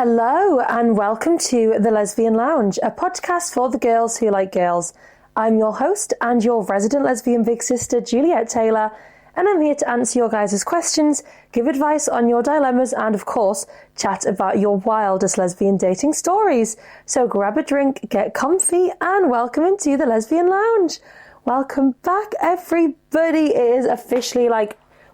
Hello and welcome to the Lesbian Lounge, a podcast for the girls who like girls. I'm your host and your resident lesbian big sister, Juliet Taylor, and I'm here to answer your guys' questions, give advice on your dilemmas, and of course, chat about your wildest lesbian dating stories. So grab a drink, get comfy, and welcome into the Lesbian Lounge. Welcome back, everybody. It is officially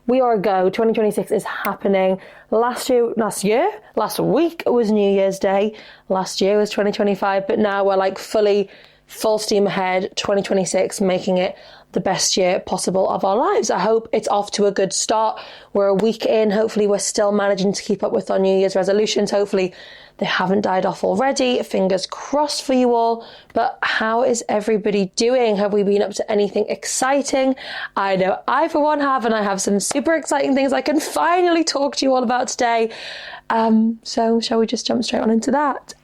we are a go. 2026 is happening. Last week was New Year's Day. Last year was 2025, but now we're full steam ahead, 2026, making it the best year possible of our lives. I hope it's off to a good start. We're a week in. Hopefully we're still managing to keep up with our New Year's resolutions. Hopefully they haven't died off already. Fingers crossed for you all. But how is everybody doing? Have we been up to anything exciting? I know I, for one, have, and I have some super exciting things I can finally talk to you all about today. So shall we just jump straight on into that?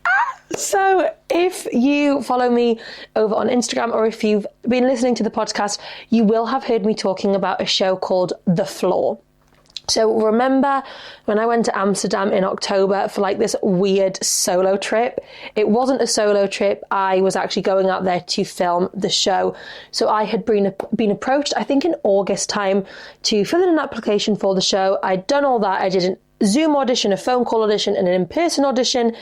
So if you follow me over on Instagram, or if you've been listening to the podcast, you will have heard me talking about a show called The Floor. So remember when I went to Amsterdam in October for this weird solo trip? It wasn't a solo trip. I was actually going out there to film the show. So I had been approached, I think in August time, to fill in an application for the show. I'd done all that. I did an Zoom audition, a phone call audition, and an in-person audition,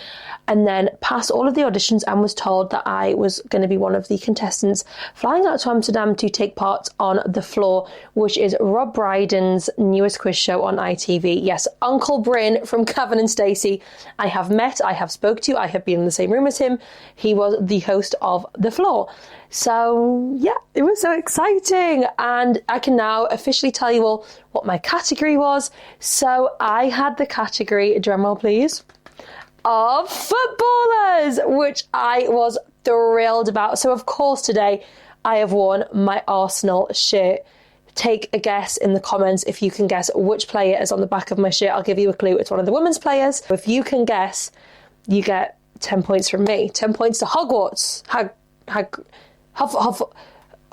and then passed all of the auditions and was told that I was going to be one of the contestants flying out to Amsterdam to take part on The Floor, which is Rob Brydon's newest quiz show on ITV. Yes, Uncle Bryn from Gavin and Stacey. I have met, I have spoke to, I have been in the same room as him. He was the host of The Floor. So yeah, it was so exciting, and I can now officially tell you all what my category was. So I had the category, drumroll please, of footballers, which I was thrilled about. So of course today I have worn my Arsenal shirt. Take a guess in the comments if you can guess which player is on the back of my shirt. I'll give you a clue. It's one of the women's players. If you can guess, you get 10 points from me. 10 points to Hogwarts.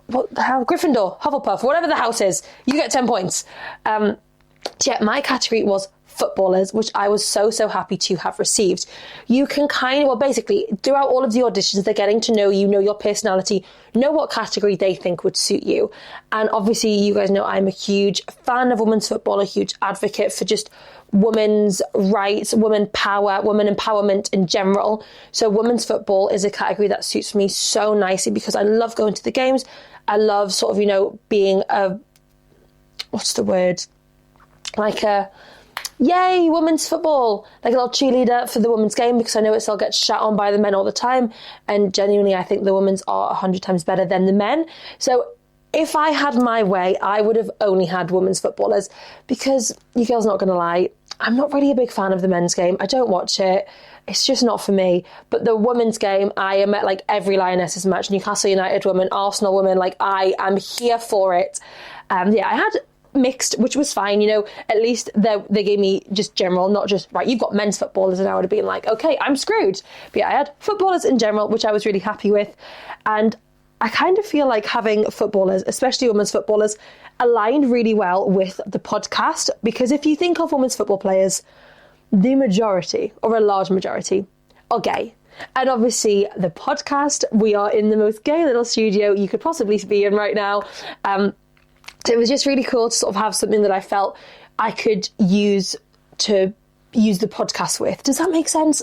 What the hell? Gryffindor, Hufflepuff, whatever the house is, you get 10 points. Yeah, my category was footballers, which I was so happy to have received. You can basically, throughout all of the auditions, they're getting to know you, know your personality, know what category they think would suit you. And obviously, you guys know I'm a huge fan of women's football, a huge advocate for just women's rights, women power, women empowerment in general. So women's football is a category that suits me so nicely because I love going to the games. I love being yay, women's football, like a little cheerleader for the women's game, because I know it still gets shat on by the men all the time. And genuinely, I think the women's are 100 times better than the men. So if I had my way, I would have only had women's footballers, because you girls, not going to lie, I'm not really a big fan of the men's game. I don't watch it. It's just not for me. But the women's game, I am at every Lionesses match, Newcastle United women, Arsenal women, I am here for it. I had mixed, which was fine, at least they gave me just general, not just, right, you've got men's footballers, and I would have been okay, I'm screwed. But yeah, I had footballers in general, which I was really happy with. And I kind of feel like having footballers, especially women's footballers, aligned really well with the podcast, because if you think of women's football players, the majority, or a large majority, are gay. And obviously the podcast, we are in the most gay little studio you could possibly be in right now. So it was just really cool to sort of have something that I felt I could use the podcast with. Does that make sense?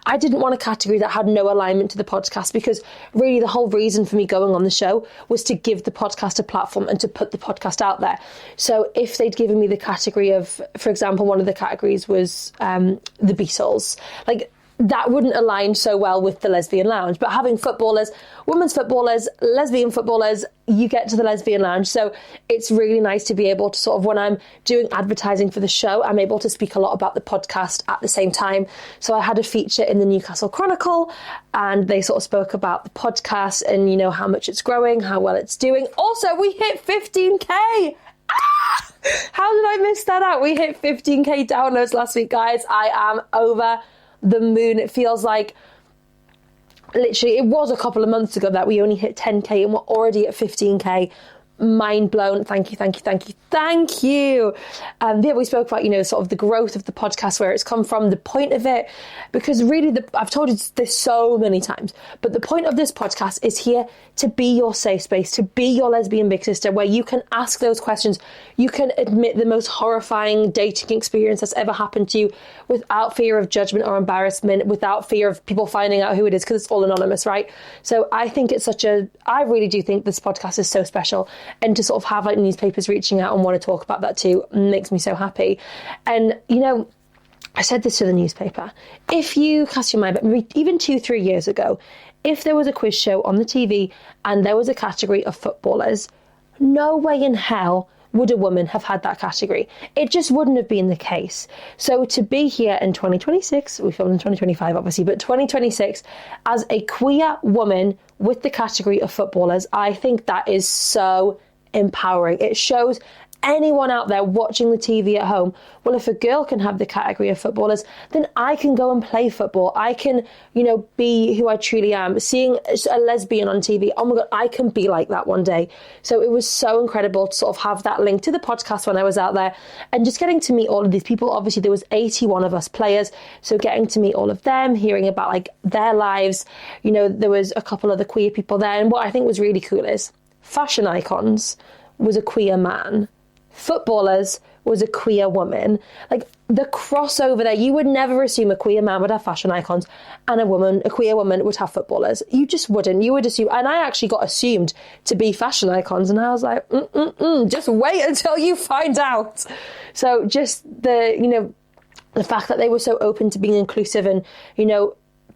I didn't want a category that had no alignment to the podcast, because really the whole reason for me going on the show was to give the podcast a platform and to put the podcast out there. So if they'd given me the category of, for example, one of the categories was the Beatles, that wouldn't align so well with the Lesbian Lounge. But having footballers, women's footballers, lesbian footballers, you get to the Lesbian Lounge. So it's really nice to be able to sort of, when I'm doing advertising for the show, I'm able to speak a lot about the podcast at the same time. So I had a feature in the Newcastle Chronicle, and they sort of spoke about the podcast and, how much it's growing, how well it's doing. Also, we hit 15K. How did I miss that out? We hit 15K downloads last week, guys. I am over the moon. It feels like literally it was a couple of months ago that we only hit 10k and we're already at 15k. mind blown. Thank you. Yeah, we spoke about, sort of the growth of the podcast, where it's come from, the point of it, because really I've told you this so many times, but the point of this podcast is here to be your safe space, to be your lesbian big sister, where you can ask those questions. You can admit the most horrifying dating experience that's ever happened to you without fear of judgment or embarrassment, without fear of people finding out who it is, because it's all anonymous, right? So I think I really do think this podcast is so special, and to sort of have like newspapers reaching out and want to talk about that too makes me so happy. And, I said this to the newspaper. If you cast your mind back, maybe even 2-3 years ago, if there was a quiz show on the TV and there was a category of footballers, no way in hell would a woman have had that category. It just wouldn't have been the case. So to be here in 2026, we filmed in 2025 obviously, but 2026 as a queer woman with the category of footballers, I think that is so empowering. It shows anyone out there watching the TV at home, well, if a girl can have the category of footballers, then I can go and play football. I can, be who I truly am. Seeing a lesbian on TV, oh my God, I can be like that one day. So it was so incredible to sort of have that link to the podcast when I was out there, and just getting to meet all of these people. Obviously, there was 81 of us players, so getting to meet all of them, hearing about like their lives. There was a couple of the queer people there, and what I think was really cool is fashion icons was a queer man. Footballers was a queer woman. Like the crossover there, you would never assume a queer man would have fashion icons and a queer woman would have footballers. You just wouldn't. You would assume, and I actually got assumed to be fashion icons, and I was like, just wait until you find out. So just the fact that they were so open to being inclusive and,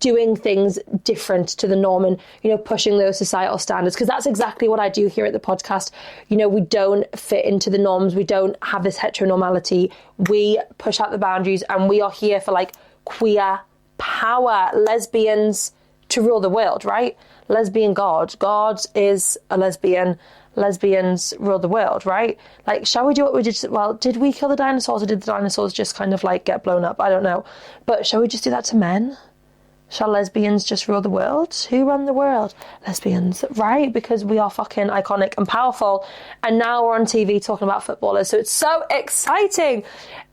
doing things different to the norm, and, pushing those societal standards, because that's exactly what I do here at the podcast. We don't fit into the norms. We don't have this heteronormality. We push out the boundaries, and we are here for like queer power, lesbians to rule the world, right? Lesbian God is a lesbian. Lesbians rule the world, right? Like, shall we do what we did? Well, did we kill the dinosaurs, or did the dinosaurs just kind of like get blown up? I don't know. But shall we just do that to men? Shall lesbians just rule the world? Who run the world? Lesbians, right? Because we are fucking iconic and powerful. And now we're on TV talking about footballers. So it's so exciting.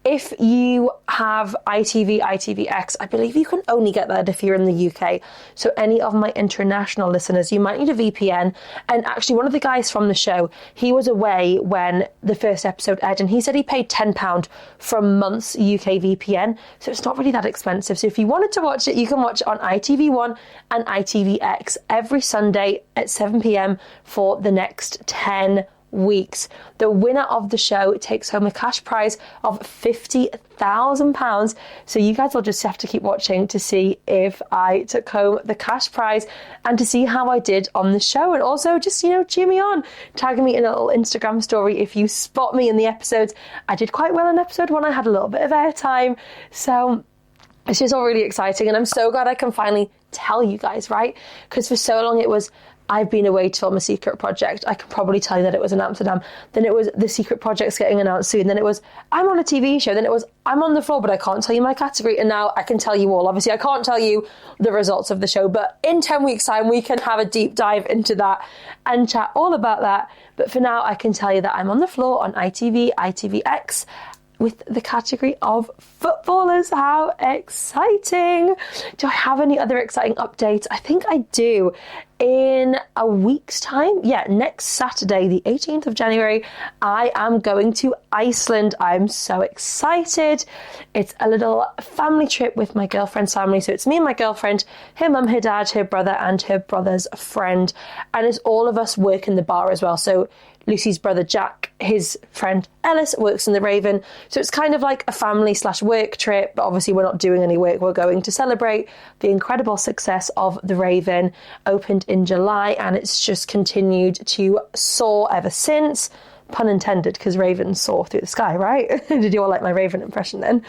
If you have ITV, ITVX, I believe you can only get that if you're in the UK. So any of my international listeners, you might need a VPN. And actually, one of the guys from the show, he was away when the first episode aired, and he said he paid £10 for a month's UK VPN. So it's not really that expensive. So if you wanted to watch it, you can watch it on ITV1 and ITVX every Sunday at 7 p.m. for the next 10 weeks. The winner of the show takes home a cash prize of £50,000. So you guys will just have to keep watching to see if I took home the cash prize and to see how I did on the show. And also just, cheer me on, tagging me in a little Instagram story if you spot me in the episodes. I did quite well in episode 1. I had a little bit of airtime. So it's just all really exciting. And I'm so glad I can finally tell you guys, right? Because for so long it was, I've been away to film a secret project. I can probably tell you that it was in Amsterdam. Then it was the secret project's getting announced soon. Then it was, I'm on a TV show. Then it was, I'm on the floor, but I can't tell you my category. And now I can tell you all. Obviously, I can't tell you the results of the show, but in 10 weeks' time, we can have a deep dive into that and chat all about that. But for now, I can tell you that I'm on the floor on ITV, ITVX, with the category of footballers. How exciting! Do I have any other exciting updates? I think I do. In a week's time, next Saturday, the 18th of January, I am going to Iceland. I'm so excited. It's a little family trip with my girlfriend's family. So it's me and my girlfriend, her mum, her dad, her brother, and her brother's friend. And it's all of us work in the bar as well. So Lucy's brother Jack, his friend Ellis, works in the Raven. So it's kind of like a family/work trip, but obviously we're not doing any work. We're going to celebrate the incredible success of the Raven. Opened in July, and it's just continued to soar ever since. Pun intended, because ravens soar through the sky, right? Did you all like my Raven impression then?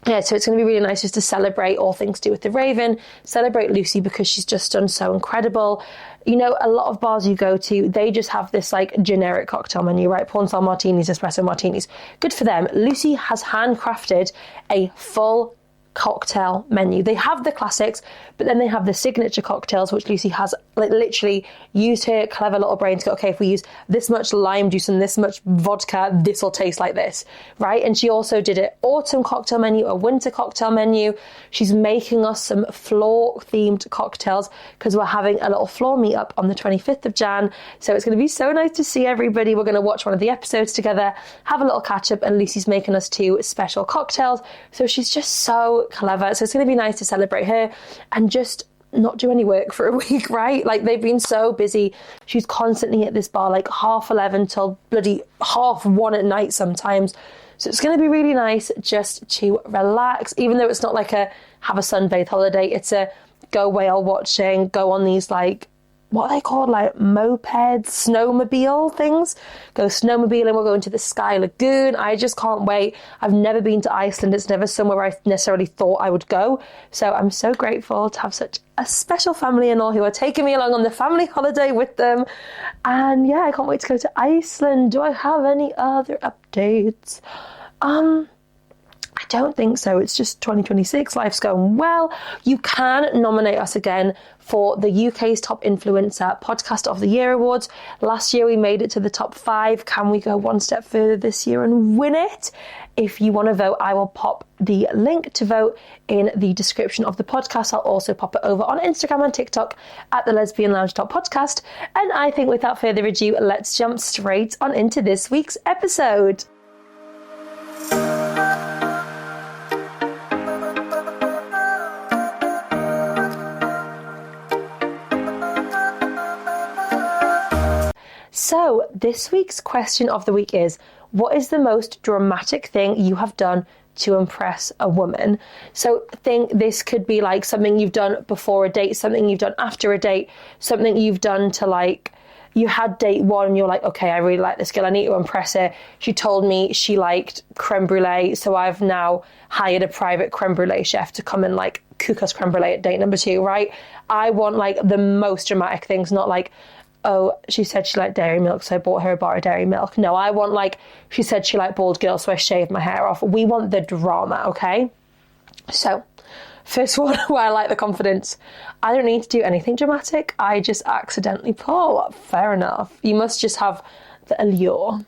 So it's going to be really nice just to celebrate all things to do with the Raven, celebrate Lucy because she's just done so incredible. A lot of bars you go to, they just have this like generic cocktail menu, right? Porn style martinis, espresso martinis. Good for them. Lucy has handcrafted a full cocktail menu. They have the classics, but then they have the signature cocktails, which Lucy has like literally used her clever little brain to go, okay, if we use this much lime juice and this much vodka, this will taste like this, right? And she also did an autumn cocktail menu, a winter cocktail menu. She's making us some floor themed cocktails because we're having a little floor meetup on the 25th of Jan. So it's going to be so nice to see everybody. We're going to watch one of the episodes together, have a little catch up, and Lucy's making us 2 special cocktails. So she's just so clever. So it's going to be nice to celebrate her and just not do any work for a week, right? Like, they've been so busy. She's constantly at this bar like 11:30 till bloody 1:30 at night sometimes. So it's going to be really nice just to relax, even though it's not like a have a sunbathe holiday. It's a go whale watching, go on these like, what are they called, like mopeds, snowmobile things, go snowmobiling. We're going to the Sky Lagoon. I just can't wait. I've never been to Iceland. It's never somewhere I necessarily thought I would go, so I'm so grateful to have such a special family and all who are taking me along on the family holiday with them. And yeah, I can't wait to go to Iceland. Do I have any other updates? I don't think so. It's just 2026. Life's going well. You can nominate us again for the UK's Top Influencer Podcast of the Year Awards. Last year we made it to the top 5. Can we go one step further this year and win it? If you want to vote, I will pop the link to vote in the description of the podcast. I'll also pop it over on Instagram and TikTok at the Lesbian Lounge podcast. And I think without further ado, let's jump straight on into this week's episode. So this week's question of the week is, what is the most dramatic thing you have done to impress a woman? So think this could be like something you've done before a date, something you've done after a date, something you've done to like, you had date 1 and you're like, okay, I really like this girl, I need to impress her. She told me she liked creme brulee, so I've now hired a private creme brulee chef to come and like cook us creme brulee at date number 2, right? I want like the most dramatic things, not like, oh, she said she liked dairy milk, so I bought her a bar of dairy milk. No, I want like, she said she liked bald girls, so I shaved my hair off. We want the drama, okay? So, first one, where I like the confidence. I don't need to do anything dramatic. I just accidentally pull. Fair enough. You must just have the allure.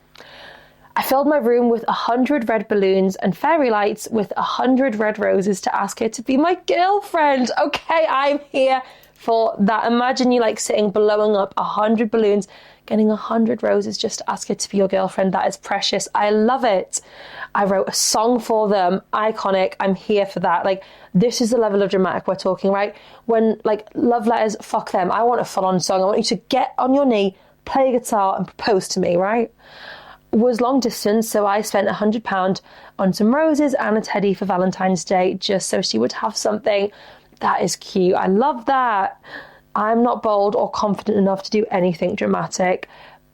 I filled my room with 100 red balloons and fairy lights with 100 red roses to ask her to be my girlfriend. Okay, I'm here for that. Imagine you like sitting blowing up 100 balloons, getting 100 roses just to ask her to be your girlfriend. That is precious. I love it. I wrote a song for them. Iconic. I'm here for that. Like, this is the level of dramatic we're talking, right? When like love letters, fuck them. I want a full-on song. I want you to get on your knee, play guitar and propose to me, right? Was long distance, so I spent £100 on some roses and a teddy for Valentine's Day just so she would have something. That is cute. I love that. I'm not bold or confident enough to do anything dramatic.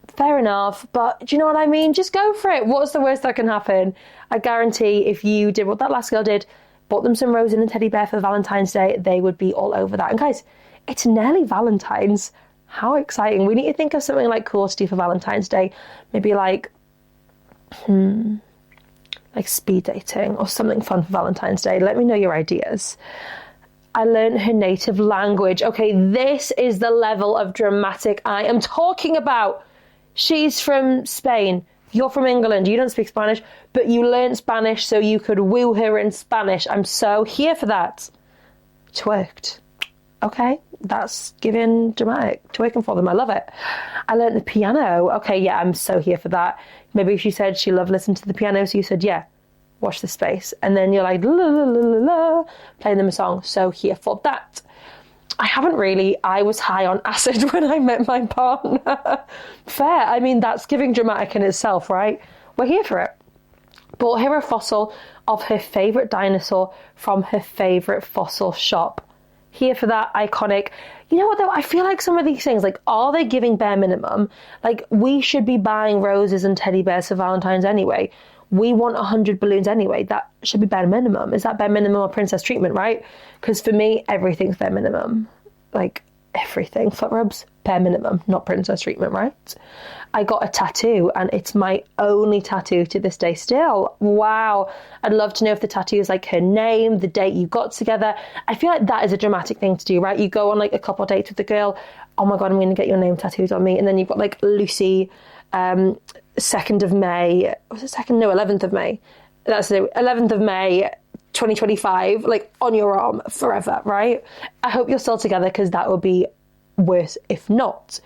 Fair enough, but do you know what I mean? Just go for it. What's the worst that can happen? I guarantee if you did what that last girl did, bought them some roses and a teddy bear for Valentine's Day, they would be all over that. And guys, it's nearly Valentine's. How exciting. We need to think of something like cool to do for Valentine's Day. Maybe like speed dating or something fun for Valentine's Day. Let me know your ideas. I learned her native language. Okay, this is the level of dramatic I am talking about. She's from Spain. You're from England. You don't speak Spanish, but you learned Spanish so you could woo her in Spanish. I'm so here for that. Twerked. Okay, that's giving dramatic. Twerking for them. I love it. I learned the piano. Okay, yeah, I'm so here for that. Maybe she said she loved listening to the piano, so you said, yeah, watch the space. And then you're like, la, la, la, la, la, playing them a song. So here for that. I haven't really. I was high on acid when I met my partner. Fair. I mean, that's giving dramatic in itself, right? We're here for it. Bought her a fossil of her favourite dinosaur from her favourite fossil shop. Here for that. Iconic. You know what though? I feel like some of these things, like, are they giving bare minimum? Like, we should be buying roses and teddy bears for Valentine's anyway. We want 100 balloons anyway. That should be bare minimum. Is that bare minimum or princess treatment, right? Because for me, everything's bare minimum. Like, everything. Foot rubs, bare minimum, not princess treatment, right? I got a tattoo, and it's my only tattoo to this day still. Wow. I'd love to know if the tattoo is like her name, the date you got together. I feel like that is a dramatic thing to do, right? You go on like a couple dates with the girl. Oh my God, I'm going to get your name tattooed on me. And then you've got like Lucy, 2nd of May. Was it 2nd? No, 11th of May. That's it. 11th of May, 2025, like on your arm forever, right? I hope you're still together, because that would be worse if not.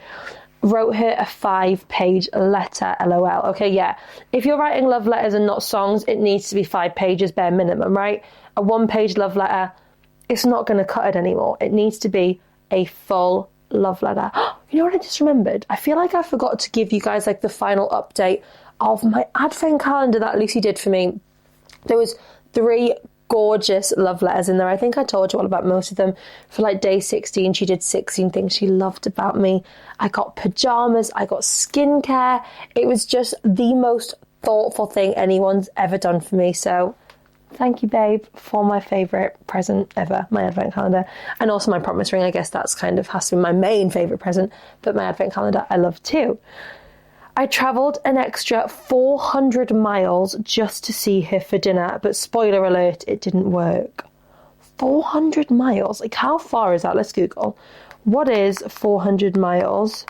Wrote her a 5-page letter, LOL. Okay, yeah. If you're writing love letters and not songs, it needs to be 5 pages bare minimum, right? A 1-page love letter, it's not going to cut it anymore. It needs to be a full love letter. You know what I just remembered? I feel like I forgot to give you guys like the final update of my advent calendar that Lucy did for me. There was 3 gorgeous love letters in there. I think I told you all about most of them. For like day 16, she did 16 things she loved about me. I got pajamas, I got skincare. It was just the most thoughtful thing anyone's ever done for me. So thank you, babe, for my favourite present ever, my advent calendar. And also my promise ring. I guess that's kind of has to be my main favourite present, but my advent calendar I love too. I travelled an extra 400 miles just to see her for dinner, but spoiler alert, it didn't work. 400 miles? Like, how far is that? Let's Google. What is 400 miles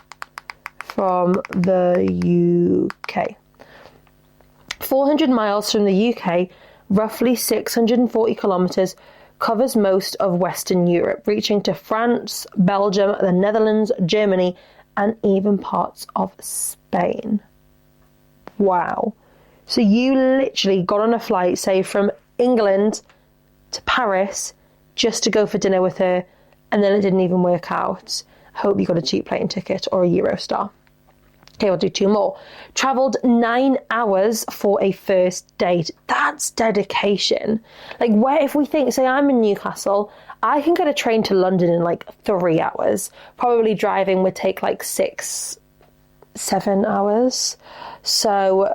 from the UK? 400 miles from the UK, roughly 640 kilometres, covers most of Western Europe, reaching to France, Belgium, the Netherlands, Germany, and even parts of Spain. Wow. So you literally got on a flight, say from England to Paris, just to go for dinner with her, and then it didn't even work out. I hope you got a cheap plane ticket or a Eurostar. Okay, I'll do 2 more. Travelled 9 hours for a first date. That's dedication. Like, where, if we think, say I'm in Newcastle, I can get a train to London in like 3 hours. Probably driving would take like 6-7 hours. So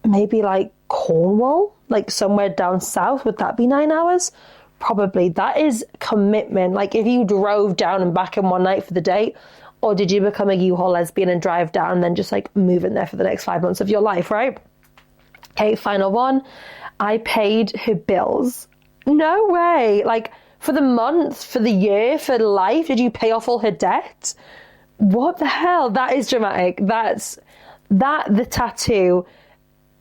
maybe like Cornwall, like somewhere down south, would that be 9 hours? Probably. That is commitment. Like, if you drove down and back in one night for the date, or did you become a U-Haul lesbian and drive down and then just like move in there for the next 5 months of your life, right? Okay, final one. I paid her bills. No way. Like, for the month, for the year, for life, did you pay off all her debt? What the hell? That is dramatic. The tattoo,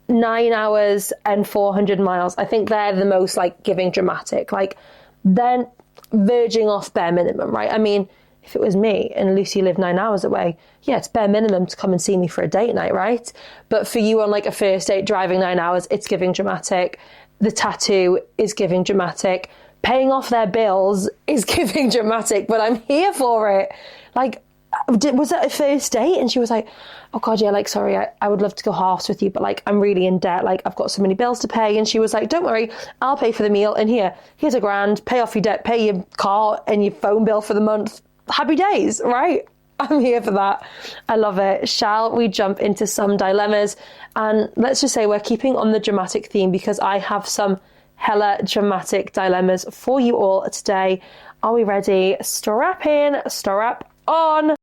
9 hours and 400 miles. I think they're the most like giving dramatic. Like, then verging off bare minimum, right? I mean, if it was me and Lucy lived 9 hours away, yeah, it's bare minimum to come and see me for a date night, right? But for you on like a first date driving 9 hours, it's giving dramatic. The tattoo is giving dramatic. Paying off their bills is giving dramatic, but I'm here for it. Like, was that a first date? And she was like, oh God, yeah, like, sorry, I would love to go halves with you, but like, I'm really in debt. Like, I've got so many bills to pay. And she was like, don't worry, I'll pay for the meal. And here's £1,000, pay off your debt, pay your car and your phone bill for the month. Happy days, right? I'm here for that. I love it. Shall we jump into some dilemmas? And let's just say we're keeping on the dramatic theme, because I have some hella dramatic dilemmas for you all today. Are we ready? Strap in, strap on.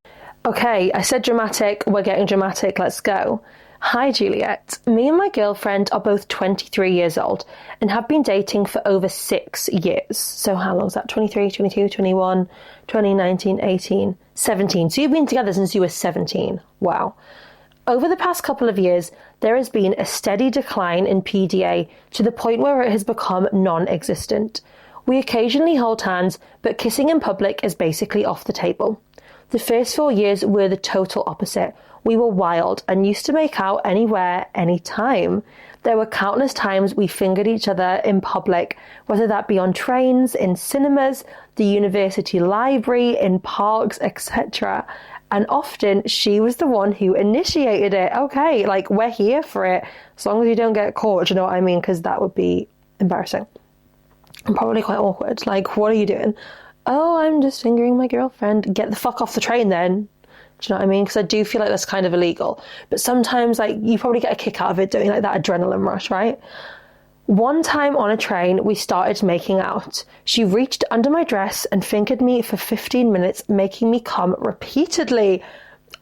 Okay, I said dramatic. We're getting dramatic. Let's go. Hi, Juliet. Me and my girlfriend are both 23 years old and have been dating for over 6 years. So how long is that? 23, 22, 21, 20, 19, 18, 17. So you've been together since you were 17. Wow. Over the past couple of years, there has been a steady decline in PDA to the point where it has become non-existent. We occasionally hold hands, but kissing in public is basically off the table. The first 4 years were the total opposite. We were wild and used to make out anywhere, anytime. There were countless times we fingered each other in public, whether that be on trains, in cinemas, the university library, in parks, etc. And often she was the one who initiated it. Okay, like, we're here for it, as long as you don't get caught, do you know what I mean? Because that would be embarrassing and probably quite awkward. Like, what are you doing? Oh, I'm just fingering my girlfriend. Get the fuck off the train then. Do you know what I mean? Because I do feel like that's kind of illegal. But sometimes, like, you probably get a kick out of it, doing like that adrenaline rush, right? One time on a train, we started making out. She reached under my dress and fingered me for 15 minutes, making me come repeatedly.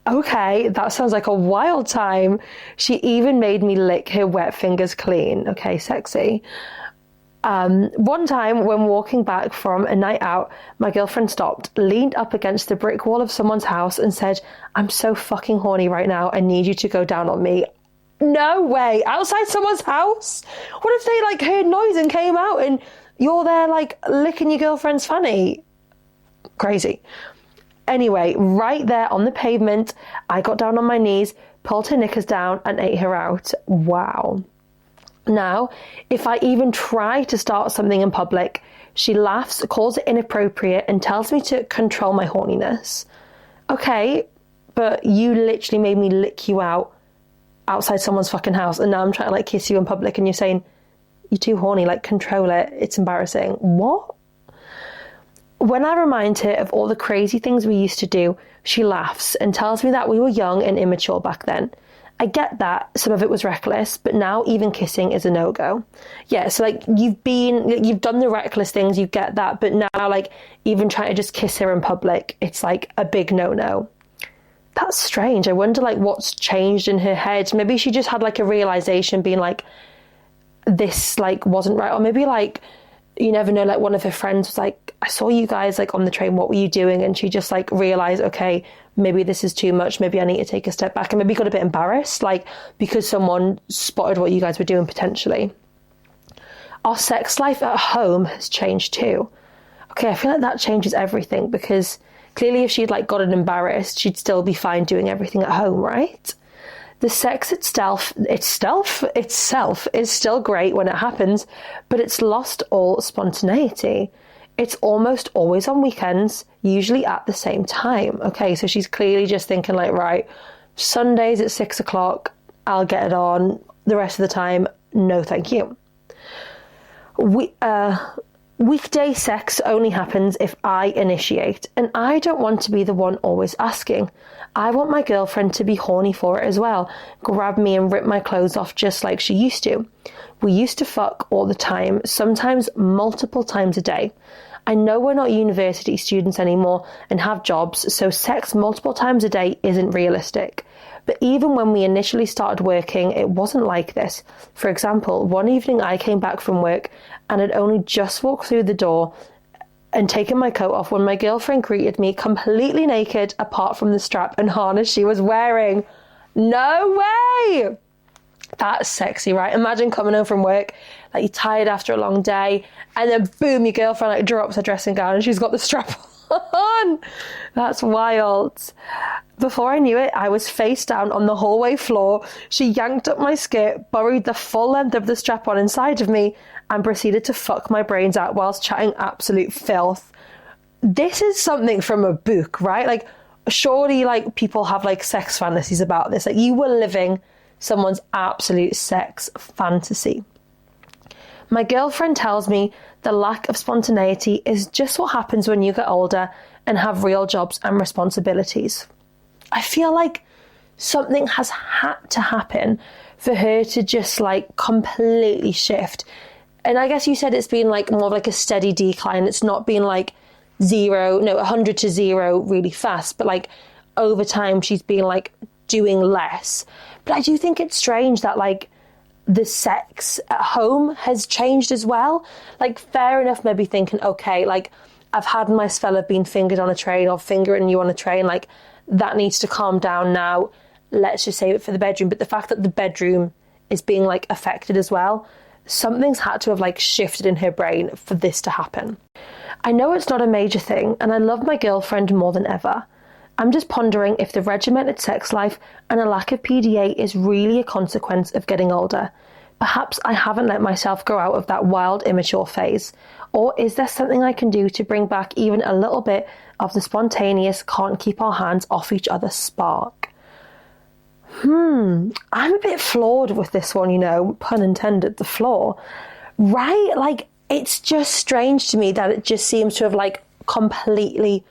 Okay, that sounds like a wild time. She even made me lick her wet fingers clean. Okay, sexy. One time when walking back from a night out, my girlfriend stopped, leaned up against the brick wall of someone's house and said, "I'm so fucking horny right now. I need you to go down on me." No way. Outside someone's house? What if they like heard noise and came out and you're there like licking your girlfriend's fanny? Crazy. Anyway, right there on the pavement, I got down on my knees, pulled her knickers down and ate her out. Wow. Now, if I even try to start something in public, she laughs, calls it inappropriate and tells me to control my horniness. Okay, but you literally made me lick you out outside someone's fucking house and now I'm trying to like kiss you in public and you're saying, "You're too horny, like control it, it's embarrassing." What? When I remind her of all the crazy things we used to do, she laughs and tells me that we were young and immature back then. I get that some of it was reckless, but now even kissing is a no-go. Yeah, so like you've done the reckless things, you get that, but now like even trying to just kiss her in public, it's like a big no-no. That's strange. I wonder like what's changed in her head. Maybe she just had like a realization being like, this like wasn't right. Or maybe like, you never know, like one of her friends was like, "I saw you guys like on the train, what were you doing?" And she just like realized, okay, maybe this is too much, maybe I need to take a step back, and maybe got a bit embarrassed, like because someone spotted what you guys were doing potentially. Our sex life at home has changed too. Okay, I feel like that changes everything, because clearly if she'd like gotten embarrassed, she'd still be fine doing everything at home, right? The sex itself is still great when it happens, but it's lost all spontaneity. It's almost always on weekends, usually at the same time. Okay, so she's clearly just thinking like, right, Sundays at 6 o'clock, I'll get it on. The rest of the time, no thank you. Weekday sex only happens if I initiate, and I don't want to be the one always asking. I want my girlfriend to be horny for it as well, grab me and rip my clothes off just like she used to. We used to fuck all the time, sometimes multiple times a day. I know we're not university students anymore and have jobs, so sex multiple times a day isn't realistic. But even when we initially started working, it wasn't like this. For example, one evening I came back from work and had only just walked through the door and taken my coat off when my girlfriend greeted me completely naked apart from the strap and harness she was wearing. No way! That's sexy, right? Imagine coming home from work, like you're tired after a long day, and then boom, your girlfriend like drops her dressing gown and she's got the strap on. That's wild. Before I knew it, I was face down on the hallway floor. She yanked up my skirt, buried the full length of the strap on inside of me, and proceeded to fuck my brains out whilst chatting absolute filth. This is something from a book, right? Like, surely, like, people have, like, sex fantasies about this. Like, you were living someone's absolute sex fantasy. My girlfriend tells me the lack of spontaneity is just what happens when you get older and have real jobs and responsibilities. I feel like something has had to happen for her to just like completely shift. And I guess you said it's been like more of like a steady decline. It's not been like 100 to 0 really fast, but like over time she's been like doing less. But I do think it's strange that like the sex at home has changed as well. Like fair enough, maybe thinking, okay, like I've had my spell of being fingered on a train or fingering you on a train, like that needs to calm down now. Let's just save it for the bedroom. But the fact that the bedroom is being like affected as well, something's had to have like shifted in her brain for this to happen. I know it's not a major thing and I love my girlfriend more than ever. I'm just pondering if the regimented sex life and a lack of PDA is really a consequence of getting older. Perhaps I haven't let myself grow out of that wild, immature phase. Or is there something I can do to bring back even a little bit of the spontaneous, can't keep our hands off each other spark? I'm a bit flawed with this one, you know, pun intended, the flaw. Right? Like, it's just strange to me that it just seems to have like completely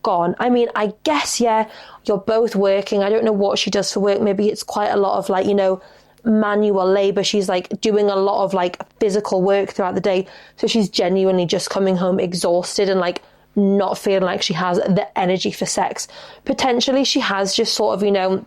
gone. I mean, I guess, yeah, you're both working. I don't know what she does for work. Maybe it's quite a lot of like, you know, manual labor. She's like doing a lot of like physical work throughout the day. So she's genuinely just coming home exhausted and like not feeling like she has the energy for sex. Potentially she has just sort of, you know,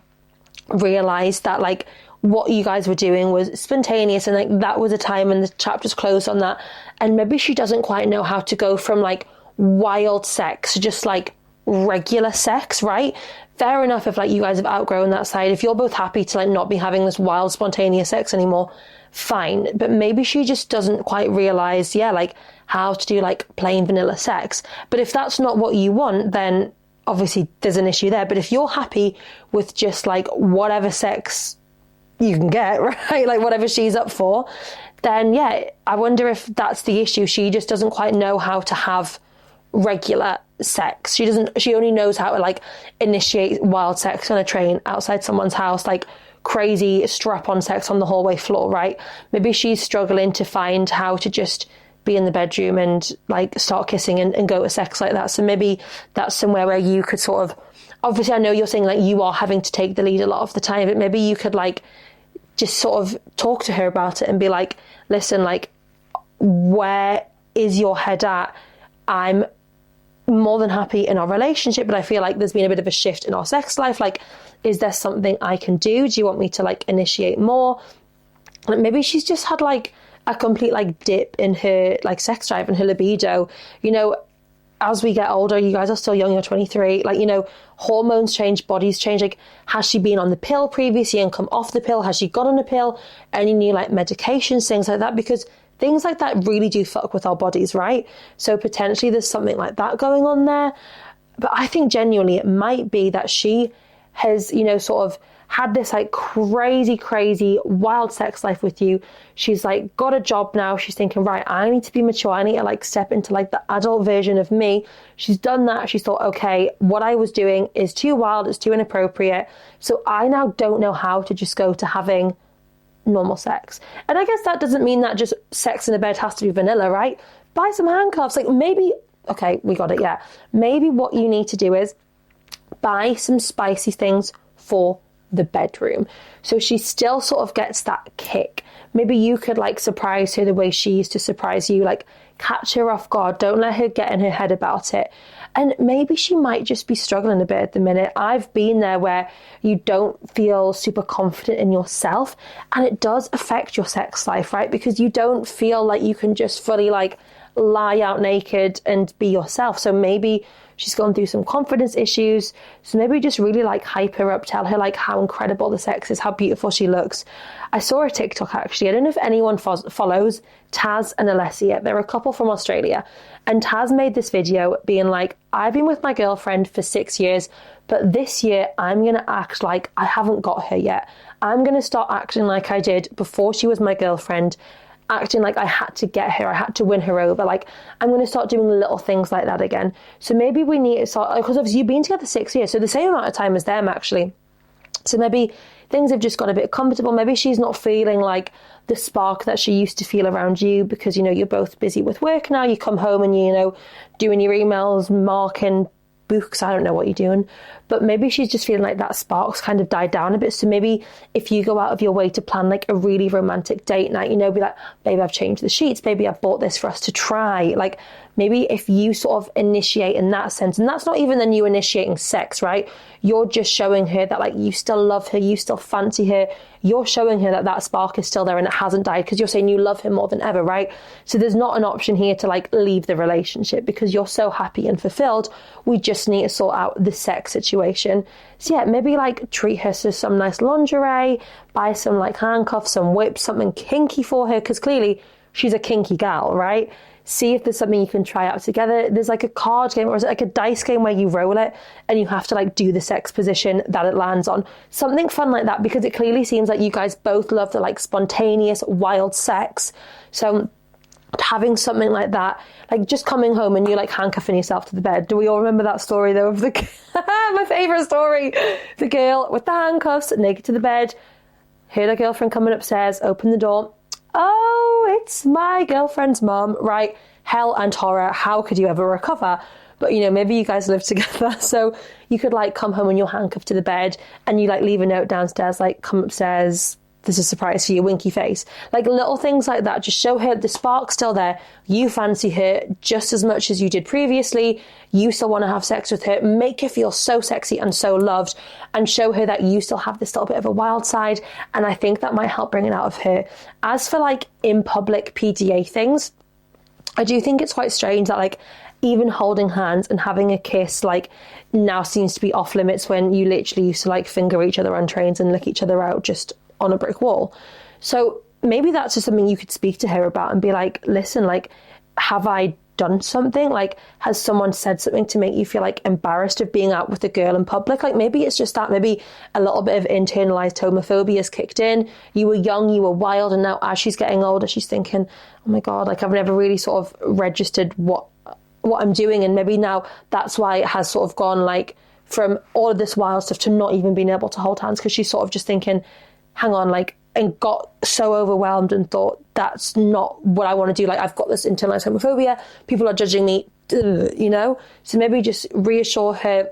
realized that like what you guys were doing was spontaneous and like that was a time, and the chapter's closed on that. And maybe she doesn't quite know how to go from like wild sex to just like regular sex, right? Fair enough if like you guys have outgrown that side. If you're both happy to like not be having this wild spontaneous sex anymore, fine. But maybe she just doesn't quite realize, like how to do like plain vanilla sex. But if that's not what you want, then obviously there's an issue there. But if you're happy with just like whatever sex you can get, right, like whatever she's up for, then I wonder if that's the issue. She just doesn't quite know how to have regular sex. She only knows how to like initiate wild sex on a train outside someone's house, like crazy strap-on sex on the hallway floor, right? Maybe she's struggling to find how to just be in the bedroom and like start kissing and go to sex like that. So maybe that's somewhere where you could sort of, obviously I know you're saying like you are having to take the lead a lot of the time, but maybe you could like just sort of talk to her about it and be like, listen, like, where is your head at? I'm more than happy in our relationship, but I feel like there's been a bit of a shift in our sex life. Like, is there something I can do? Do you want me to like initiate more? Like maybe she's just had like a complete like dip in her like sex drive and her libido. You know, as we get older, you guys are still young, you're 23, like, you know, hormones change, bodies change. Like, has she been on the pill previously and come off the pill? Has she got on a pill? Any new like medications, things like that? Because things like that really do fuck with our bodies, right? So potentially there's something like that going on there. But I think genuinely it might be that she has, you know, sort of had this like crazy wild sex life with you. She's like got a job now. She's thinking, right, I need to be mature. I need to like step into like the adult version of me. She's done that. She's thought, okay, what I was doing is too wild. It's too inappropriate. So I now don't know how to just go to having normal sex. And I guess that doesn't mean that just sex in the bed has to be vanilla, right? Buy some handcuffs. Like maybe, okay, we got it. Yeah. Maybe what you need to do is buy some spicy things for the bedroom, so she still sort of gets that kick. Maybe you could like surprise her the way she used to surprise you, like catch her off guard, don't let her get in her head about it. And maybe she might just be struggling a bit at the minute. I've been there where you don't feel super confident in yourself, and it does affect your sex life, right? Because you don't feel like you can just fully like lie out naked and be yourself. So maybe she's gone through some confidence issues. So maybe just really like hype her up, tell her like how incredible the sex is, how beautiful she looks. I saw a TikTok actually. I don't know if anyone follows Taz and Alessia. They're a couple from Australia. And Taz made this video being like, I've been with my girlfriend for 6 years, but this year I'm going to act like I haven't got her yet. I'm going to start acting like I did before she was my girlfriend, acting like I had to get her, I had to win her over. Like, I'm going to start doing little things like that again. So maybe we need to start, because obviously you've been together 6 years, so the same amount of time as them actually. So maybe things have just got a bit comfortable. Maybe she's not feeling like the spark that she used to feel around you because, you know, you're both busy with work now. You come home and, you know, doing your emails, marking books, I don't know what you're doing, but maybe she's just feeling like that spark's kind of died down a bit. So maybe if you go out of your way to plan like a really romantic date night, you know, be like, babe, I've changed the sheets, baby, I've bought this for us to try. Like maybe if you sort of initiate in that sense, and that's not even then you initiating sex, right? You're just showing her that like you still love her, you still fancy her. You're showing her that that spark is still there and it hasn't died, because you're saying you love her more than ever, right? So there's not an option here to like leave the relationship because you're so happy and fulfilled. We just need to sort out the sex situation. So yeah, maybe like treat her to some nice lingerie, buy some like handcuffs, some whips, something kinky for her, because clearly she's a kinky gal, right? See if there's something you can try out together. There's like a card game, or is it like a dice game where you roll it and you have to like do the sex position that it lands on? Something fun like that, because it clearly seems like you guys both love the like spontaneous, wild sex. So having something like that, like just coming home and you like handcuffing yourself to the bed. Do we all remember that story though of the my favourite story? The girl with the handcuffs, naked to the bed, heard her girlfriend coming upstairs, open the door. Oh, it's my girlfriend's mum, right? Hell and horror. How could you ever recover? But, you know, maybe you guys live together. So you could like come home and you're handcuffed to the bed and you like leave a note downstairs, like come upstairs, there's a surprise for you, winky face. Like little things like that, just show her the spark's still there. You fancy her just as much as you did previously. You still want to have sex with her. Make her feel so sexy and so loved, and show her that you still have this little bit of a wild side. And I think that might help bring it out of her. As for like in public PDA things, I do think it's quite strange that like even holding hands and having a kiss like now seems to be off limits, when you literally used to like finger each other on trains and lick each other out just on a brick wall. So maybe that's just something you could speak to her about and be like, listen, like, have I done something? Like, has someone said something to make you feel like embarrassed of being out with a girl in public? Like, maybe it's just that, maybe a little bit of internalized homophobia has kicked in. You were young, you were wild, and now as she's getting older, she's thinking, oh my God, like I've never really sort of registered what I'm doing. And maybe now that's why it has sort of gone like from all of this wild stuff to not even being able to hold hands, because she's sort of just thinking, hang on, like, and got so overwhelmed and thought, that's not what I want to do. Like, I've got this internalized homophobia. People are judging me, you know? So maybe just reassure her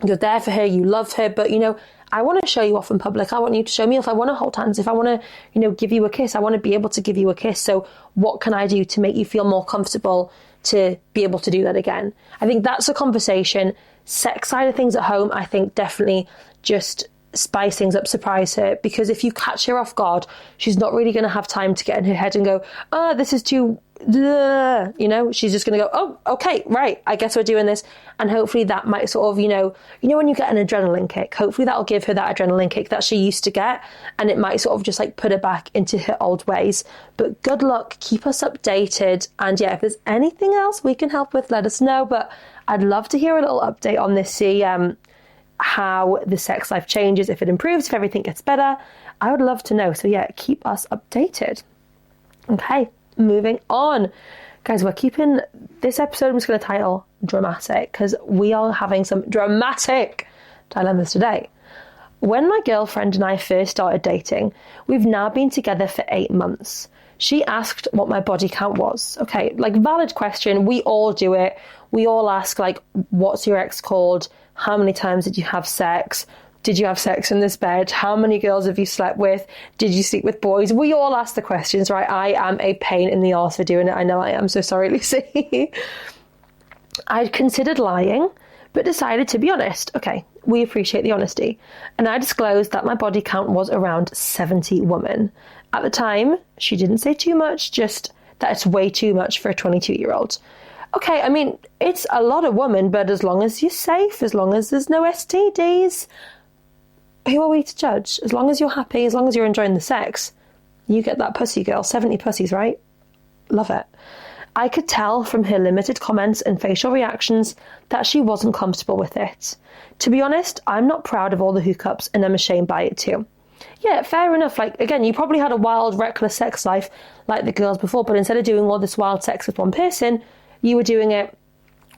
you're there for her, you love her, but, you know, I want to show you off in public. I want you to show me if I want to hold hands, if I want to, you know, give you a kiss. I want to be able to give you a kiss. So what can I do to make you feel more comfortable to be able to do that again? I think that's a conversation. Sex side of things at home, I think definitely just spice things up, surprise her, because if you catch her off guard, she's not really going to have time to get in her head and go, oh, this is too, you know, she's just going to go, oh, okay, right, I guess we're doing this. And hopefully that might sort of, you know, when you get an adrenaline kick, hopefully that'll give her that adrenaline kick that she used to get, and it might sort of just like put her back into her old ways. But good luck, keep us updated, and yeah, if there's anything else we can help with, let us know. But I'd love to hear a little update on this, see how the sex life changes, if it improves, if everything gets better. I would love to know. So yeah, keep us updated. Okay, moving on. Guys, we're keeping this episode, I'm just going to title dramatic, because we are having some dramatic dilemmas today. When my girlfriend and I first started dating, we've now been together for 8 months. She asked what my body count was. Okay, like valid question. We all do it. We all ask, like, what's your ex called? How many times did you have sex? Did you have sex in this bed? How many girls have you slept with? Did you sleep with boys? We all ask the questions, right? I am a pain in the arse for doing it. I know I am. So sorry, Lucy. I'd considered lying, but decided to be honest. Okay, we appreciate the honesty. And I disclosed that my body count was around 70 women. At the time, she didn't say too much, just that it's way too much for a 22-year-old. Okay, I mean, it's a lot of women, but as long as you're safe, as long as there's no STDs, who are we to judge? As long as you're happy, as long as you're enjoying the sex, you get that pussy, girl. 70 pussies, right? Love it. I could tell from her limited comments and facial reactions that she wasn't comfortable with it. To be honest, I'm not proud of all the hookups, and I'm ashamed by it too. Yeah, fair enough. Like, again, you probably had a wild, reckless sex life like the girls before, but instead of doing all this wild sex with one person, you were doing it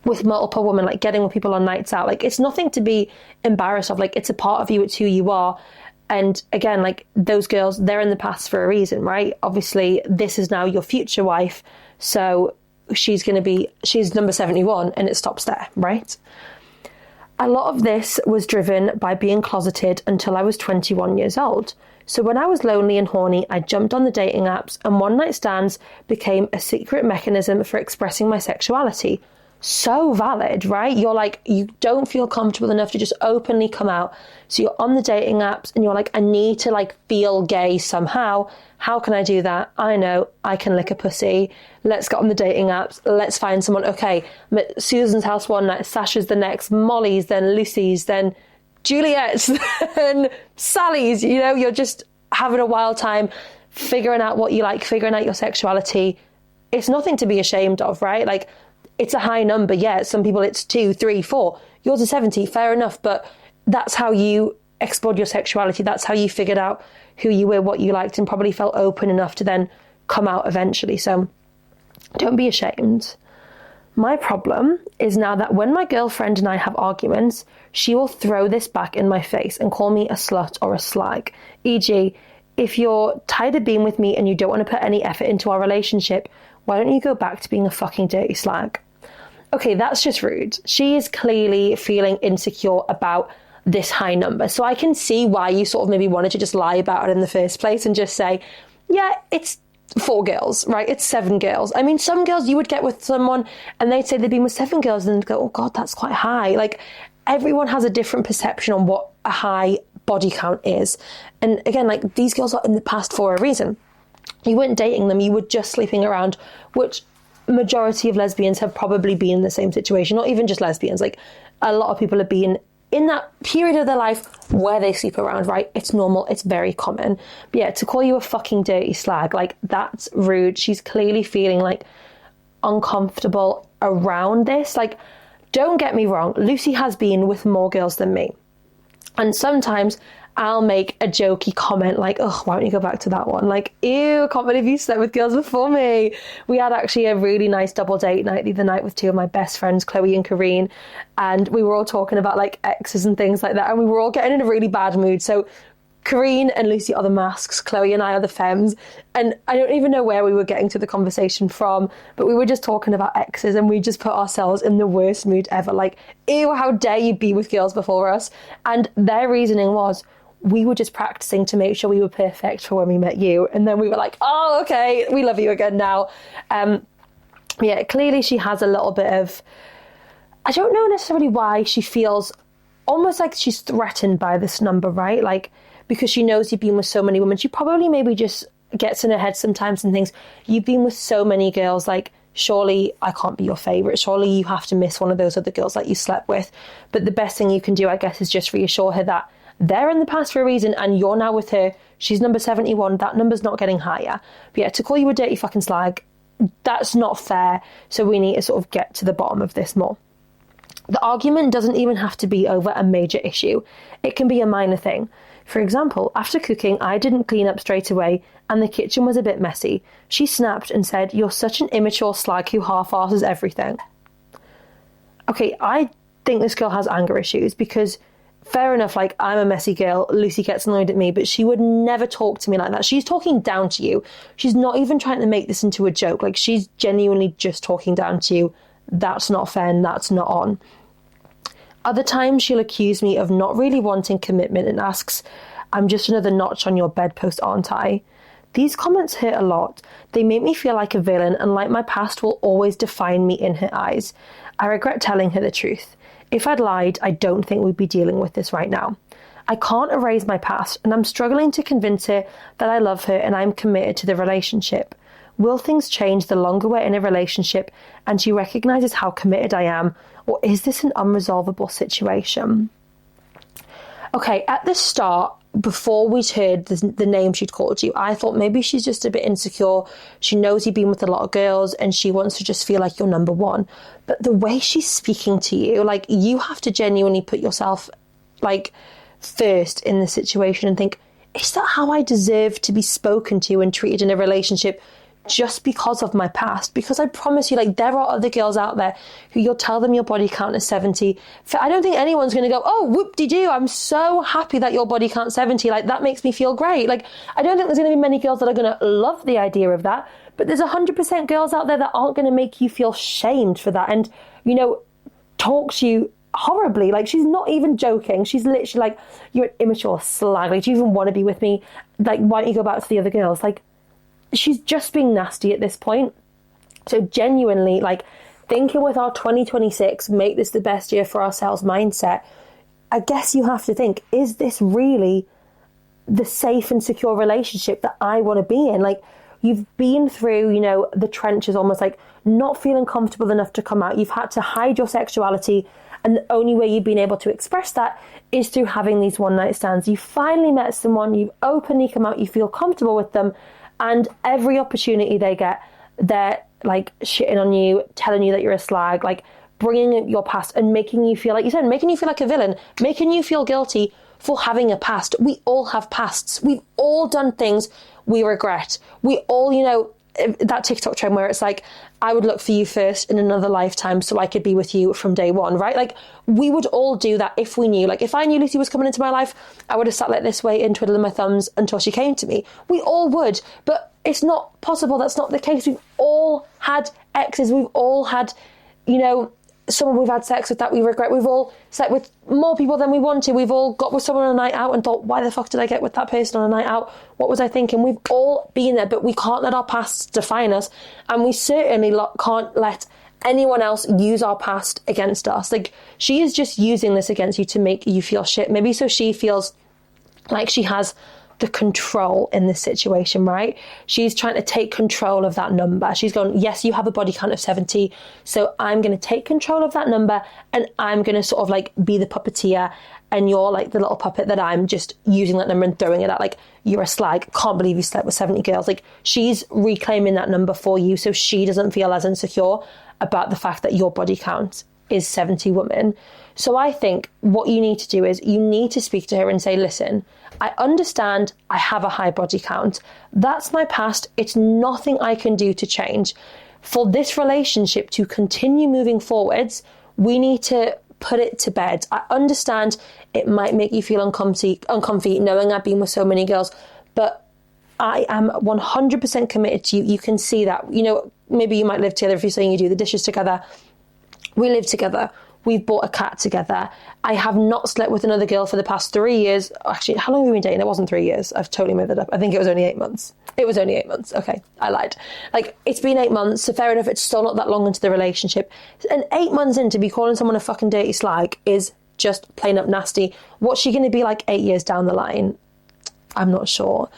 with multiple women, like getting with people on nights out. Like, it's nothing to be embarrassed of. Like, it's a part of you, it's who you are. And again, like, those girls, they're in the past for a reason, right? Obviously, this is now your future wife, so she's number 71, and it stops there, right? A lot of this was driven by being closeted until I was 21 years old. So when I was lonely and horny, I jumped on the dating apps, and one-night stands became a secret mechanism for expressing my sexuality. So valid, right? You're like, you don't feel comfortable enough to just openly come out. So you're on the dating apps and you're like, I need to like feel gay somehow. How can I do that? I know, I can lick a pussy. Let's get on the dating apps. Let's find someone. Okay, I'm at Susan's house one night, Sasha's the next, Molly's, then Lucy's, then Juliet's, then Sally's. You know, you're just having a wild time figuring out what you like, figuring out your sexuality. It's nothing to be ashamed of, right? Like, it's a high number, yeah. Some people it's 2, 3, 4. Yours is 70, fair enough. But that's how you explored your sexuality. That's how you figured out who you were, what you liked, and probably felt open enough to then come out eventually. So don't be ashamed. My problem is now that when my girlfriend and I have arguments, she will throw this back in my face and call me a slut or a slag. E.g., if you're tired of being with me and you don't want to put any effort into our relationship, why don't you go back to being a fucking dirty slag? Okay, that's just rude. She is clearly feeling insecure about this high number. So I can see why you sort of maybe wanted to just lie about it in the first place and just say, yeah, it's 4 girls, right? It's 7 girls. I mean, some girls you would get with someone and they'd say they've been with 7 girls and go, oh God, that's quite high. Like, everyone has a different perception on what a high body count is. And again, like, these girls are in the past for a reason. You weren't dating them, you were just sleeping around, which majority of lesbians have probably been in the same situation. Not even just lesbians, like a lot of people have been in that period of their life where they sleep around, right? It's normal, it's very common. But yeah, to call you a fucking dirty slag, like, that's rude. She's clearly feeling like uncomfortable around this. Like, don't get me wrong, Lucy has been with more girls than me. And sometimes I'll make a jokey comment like, oh, why don't you go back to that one? Like, ew, I can't believe you slept with girls before me. We had actually a really nice double date night the other night with 2 of my best friends, Chloe and Kareen. And we were all talking about like exes and things like that. And we were all getting in a really bad mood. So Kareen and Lucy are the masks, Chloe and I are the femmes. And I don't even know where we were getting to the conversation from, but we were just talking about exes and we just put ourselves in the worst mood ever. Like, ew, how dare you be with girls before us? And their reasoning was, we were just practicing to make sure we were perfect for when we met you. And then we were like, oh, okay, we love you again now. Yeah, clearly she has a little bit of, I don't know necessarily why she feels almost like she's threatened by this number, right? Like, because she knows you've been with so many women. She probably maybe just gets in her head sometimes and thinks, you've been with so many girls, like, surely I can't be your favourite. Surely you have to miss one of those other girls that you slept with. But the best thing you can do, I guess, is just reassure her that they're in the past for a reason and you're now with her. She's number 71. That number's not getting higher. But yeah, to call you a dirty fucking slag, that's not fair. So we need to sort of get to the bottom of this more. The argument doesn't even have to be over a major issue. It can be a minor thing. For example, after cooking, I didn't clean up straight away and the kitchen was a bit messy. She snapped and said, you're such an immature slag who half-asses everything. Okay, I think this girl has anger issues because fair enough, like, I'm a messy girl, Lucy gets annoyed at me, but she would never talk to me like that. She's talking down to you. She's not even trying to make this into a joke. Like, she's genuinely just talking down to you. That's not fair and that's not on. Other times she'll accuse me of not really wanting commitment and asks, I'm just another notch on your bedpost, aren't I? These comments hurt a lot. They make me feel like a villain and like my past will always define me in her eyes. I regret telling her the truth. If I'd lied, I don't think we'd be dealing with this right now. I can't erase my past and I'm struggling to convince her that I love her and I'm committed to the relationship. Will things change the longer we're in a relationship and she recognises how committed I am, or is this an unresolvable situation? Okay, at the start, before we'd heard the name she'd called you, I thought maybe she's just a bit insecure. She knows you've been with a lot of girls and she wants to just feel like you're number one. But the way she's speaking to you, like, you have to genuinely put yourself, like, first in the situation and think, is that how I deserve to be spoken to and treated in a relationship just because of my past? Because I promise you, like, there are other girls out there who you'll tell them your body count is 70. I don't think anyone's going to go, oh, whoop-de-doo, I'm so happy that your body count's 70. Like, that makes me feel great. Like, I don't think there's going to be many girls that are going to love the idea of that. But there's 100% girls out there that aren't going to make you feel shamed for that and, you know, talk to you horribly. Like, she's not even joking. She's literally like, you're an immature slag. Like, do you even want to be with me? Like, why don't you go back to the other girls? Like, she's just being nasty at this point. So genuinely, like, thinking with our 2026, make this the best year for ourselves mindset, I guess you have to think, is this really the safe and secure relationship that I want to be in? Like, you've been through, you know, the trenches, almost like not feeling comfortable enough to come out. You've had to hide your sexuality. And the only way you've been able to express that is through having these one night stands. You finally met someone, you've openly come out, you feel comfortable with them. And every opportunity they get, they're like shitting on you, telling you that you're a slag, like bringing up your past and making you feel, like you said, making you feel like a villain, making you feel guilty for having a past. We all have pasts. We've all done things we regret. We all, you know, that TikTok trend where it's like, I would look for you first in another lifetime so I could be with you from day one, right? Like, we would all do that if we knew. Like, if I knew Lucy was coming into my life, I would have sat like this way and twiddling my thumbs until she came to me. We all would, but it's not possible. That's not the case. We've all had exes. We've all had, you know, someone we've had sex with that we regret. We've all slept with more people than we want to. We've all got with someone on a night out and thought, why the fuck did I get with that person on a night out? What was I thinking? We've all been there, but we can't let our past define us. And we certainly can't let anyone else use our past against us. Like, she is just using this against you to make you feel shit. Maybe so she feels like she has the control in this situation, right? She's trying to take control of that number. She's going, yes, you have a body count of 70, so I'm going to take control of that number, and I'm going to sort of like be the puppeteer, and you're like the little puppet that I'm just using that number and throwing it at. Like, you're a slag, can't believe you slept with 70 girls. Like, she's reclaiming that number for you, so she doesn't feel as insecure about the fact that your body count is 70 women. So I think what you need to do is you need to speak to her and say, listen, I understand I have a high body count. That's my past. It's nothing I can do to change. For this relationship to continue moving forwards, we need to put it to bed. I understand it might make you feel uncomfy knowing I've been with so many girls, but I am 100% committed to you. You can see that. You know, maybe you might live together if you're saying you do the dishes together. We live together. We've bought a cat together. I have not slept with another girl for the past 3 years. Actually, how long have we been dating? It wasn't 3 years. I've totally made that up. I think it was only 8 months. It was only 8 months. Okay, I lied. Like, it's been 8 months, so fair enough, it's still not that long into the relationship. And 8 months in to be calling someone a fucking dirty slag is just plain up nasty. What's she going to be like 8 years down the line? I'm not sure.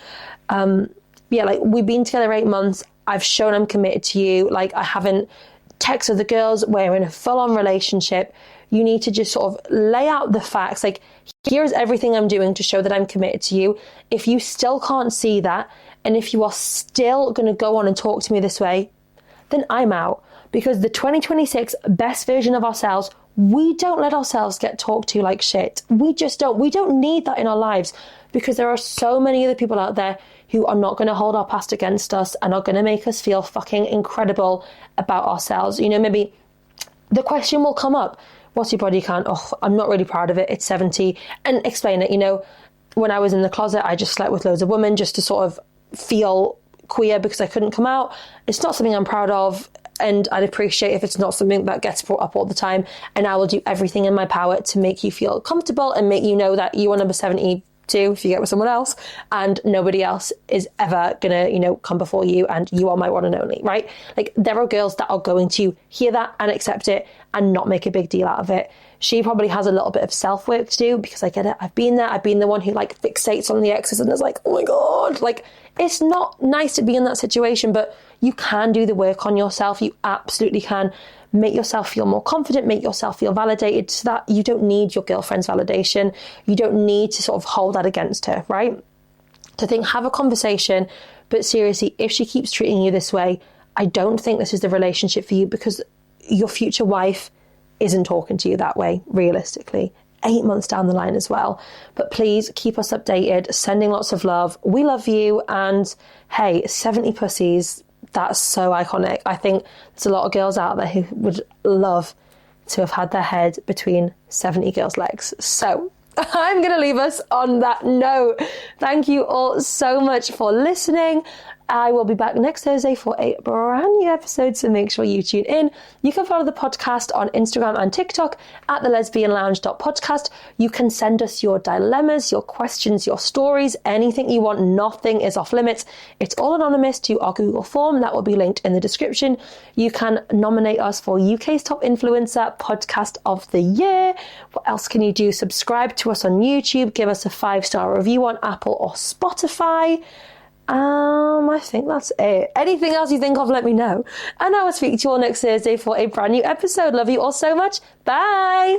Yeah, like, we've been together 8 months. I've shown I'm committed to you. Like, I haven't texted the girls. We're in a full-on relationship. You need to just sort of lay out the facts. Like, here's everything I'm doing to show that I'm committed to you. If you still can't see that, and if you are still going to go on and talk to me this way, then I'm out. Because the 2026 best version of ourselves, we don't let ourselves get talked to like shit. We just don't. We don't need that in our lives, because there are so many other people out there who are not going to hold our past against us and are going to make us feel fucking incredible about ourselves. You know, maybe the question will come up, what's your body count? Oh, I'm not really proud of it. It's 70. And explain it. You know, when I was in the closet, I just slept with loads of women just to sort of feel queer because I couldn't come out. It's not something I'm proud of. And I'd appreciate if it's not something that gets brought up all the time. And I will do everything in my power to make you feel comfortable and make you know that you are number 72 if you get with someone else, and nobody else is ever gonna, you know, come before you, and you are my one and only, right? Like, there are girls that are going to hear that and accept it and not make a big deal out of it. She probably has a little bit of self-work to do, because I get it. I've been there. I've been the one who like fixates on the exes and is like, oh my God, like, it's not nice to be in that situation, but you can do the work on yourself. You absolutely can. Make yourself feel more confident, make yourself feel validated, so that you don't need your girlfriend's validation. You don't need to sort of hold that against her, right? To think, have a conversation, but seriously, if she keeps treating you this way, I don't think this is the relationship for you, because your future wife isn't talking to you that way, realistically. 8 months down the line as well. But please keep us updated, sending lots of love. We love you, and hey, 70 pussies, that's so iconic. I think there's a lot of girls out there who would love to have had their head between 70 girls' legs. So I'm going to leave us on that note. Thank you all so much for listening. I will be back next Thursday for a brand new episode, so make sure you tune in. You can follow the podcast on Instagram and TikTok at thelesbianlounge.podcast. You can send us your dilemmas, your questions, your stories, anything you want. Nothing is off limits. It's all anonymous to our Google form that will be linked in the description. You can nominate us for UK's Top Influencer Podcast of the Year. What else can you do? Subscribe to us on YouTube. Give us a 5-star review on Apple or Spotify. I think that's it. Anything else you think of, let me know. And I will speak to you all next Thursday for a brand new episode. Love you all so much. Bye.